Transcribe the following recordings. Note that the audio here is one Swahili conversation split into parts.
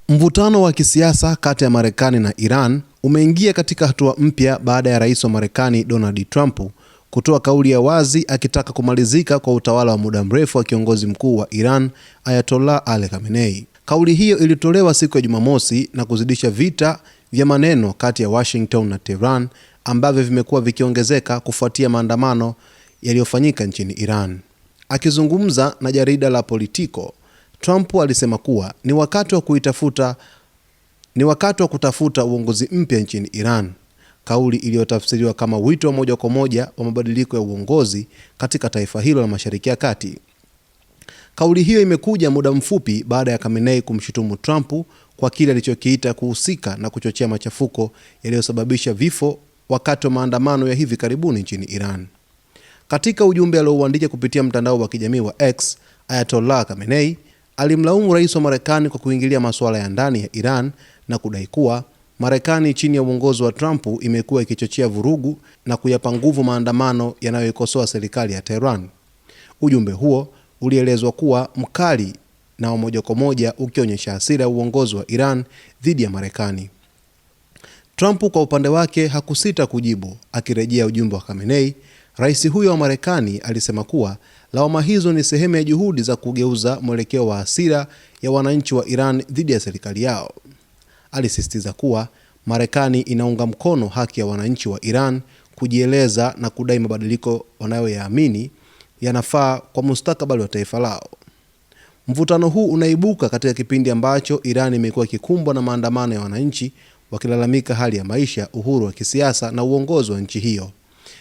Mvutano wa kisiasa kati ya Marekani na Iran umeingia katika hatua mpya baada ya rais wa Marekani Donald Trump kutoa kauli ya wazi akitaka kumalizika kwa utawala wa muda mrefu wa kiongozi mkuu wa Iran Ayatollah Ali Khamenei. Kauli hiyo ilitolewa siku ya Jumamosi na kuzidisha vita vya maneno kati ya Washington na Tehran ambavyo vimekuwa vikiongezeka kufuatia maandamano yaliyofanyika nchini Iran. Akizungumza na jarida la Politico, Trump alisema kuwa ni wakati wa kutafuta uongozi mpya nchini Iran, kauli iliyotafsiriwa kama wito wa moja kwa moja wa mabadiliko ya uongozi katika taifa hilo la Mashariki ya Kati. Kauli hiyo imekuja muda mfupi baada ya Khamenei kumshutumu Trump kwa kile alichokiita kuhusika na kuchochea machafuko yaliyosababisha vifo wakati wa maandamano ya hivi karibuni nchini Iran. Katika ujumbe aliouandika kupitia mtandao wa kijamii wa X, Ayatollah Khamenei alimlaumu rais wa Marekani kwa kuingilia masuala ya ndani ya Iran na kudai kuwa Marekani chini ya uongozi wa Trump imekuwa ikichochea vurugu na kuyapa nguvu maandamano yanayoikosoa serikali ya Tehran. Ujumbe huo ulielezwa kuwa mkali na wa moja kwa moja, ukionyesha hasira ya uongozi wa Iran dhidi ya Marekani. Trump kwa upande wake hakusita kujibu, akirejea ujumbe wa Khamenei. Rais huyo wa Marekani alisema kuwa lawama hizo ni sehemu ya juhudi za kugeuza mwelekeo wa hasira ya wananchi wa Iran dhidi ya serikali yao. Alisisitiza kuwa Marekani inaunga mkono haki ya wananchi wa Iran kujieleza na kudai mabadiliko wanayoyaamini yanafaa kwa mustakabali wa taifa lao. Mvutano huu unaibuka katika kipindi ambacho Iran imekuwa ikikumbwa na maandamano ya wananchi wakilalamika hali ya maisha, uhuru wa kisiasa na uongozi wa nchi hiyo.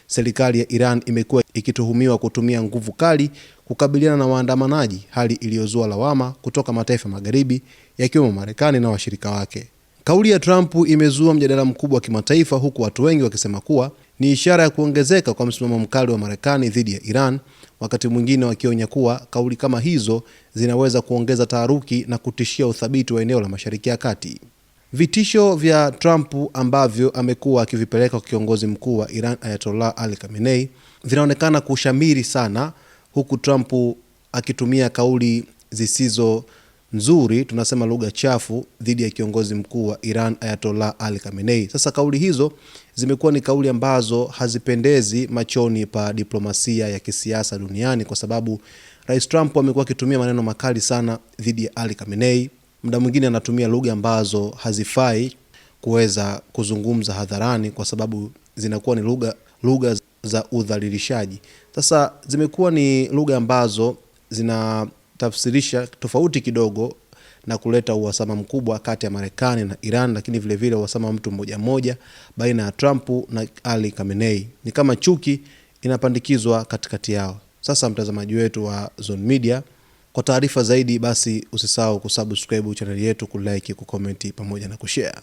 Serikali ya Iran imekuwa ikituhumiwa kutumia nguvu kali kukabiliana na waandamanaji, hali iliyozua lawama kutoka mataifa magharibi yakiwemo Marekani na washirika wake. Kauli ya Trump imezua mjadala mkubwa wa kimataifa, huku watu wengi wakisema kuwa ni ishara ya kuongezeka kwa msimamo mkali wa Marekani dhidi ya Iran, wakati mwingine wakionya kuwa kauli kama hizo zinaweza kuongeza taharuki na kutishia uthabiti wa eneo la Mashariki ya Kati. Vitisho vya Trump ambavyo amekuwa akivipeleka kwa kiongozi mkuu wa Iran Ayatollah Ali Khamenei vinaonekana kushamiri sana, huku Trump akitumia kauli zisizo nzuri, tunasema lugha chafu, dhidi ya kiongozi mkuu wa Iran Ayatollah Ali Khamenei. Sasa kauli hizo zimekuwa ni kauli ambazo hazipendezi machoni pa diplomasia ya kisiasa duniani, kwa sababu Rais Trump amekuwa akitumia maneno makali sana dhidi ya Ali Khamenei. Muda mwingine anatumia lugha ambazo hazifai kuweza kuzungumza hadharani, kwa sababu zinakuwa ni lugha za udhalilishaji. Sasa zimekuwa ni lugha ambazo zinatafsirisha tofauti kidogo na kuleta uhasama mkubwa kati ya Marekani na Iran, lakini vile vile uhasama mtu mmoja mmoja baina ya Trump na Ali Khamenei. Ni kama chuki inapandikizwa katikati yao. Sasa mtazamaji wetu wa Zone Media, kwa taarifa zaidi basi usisahau kusubscribe channel yetu, kulike, kucomment pamoja na kushare.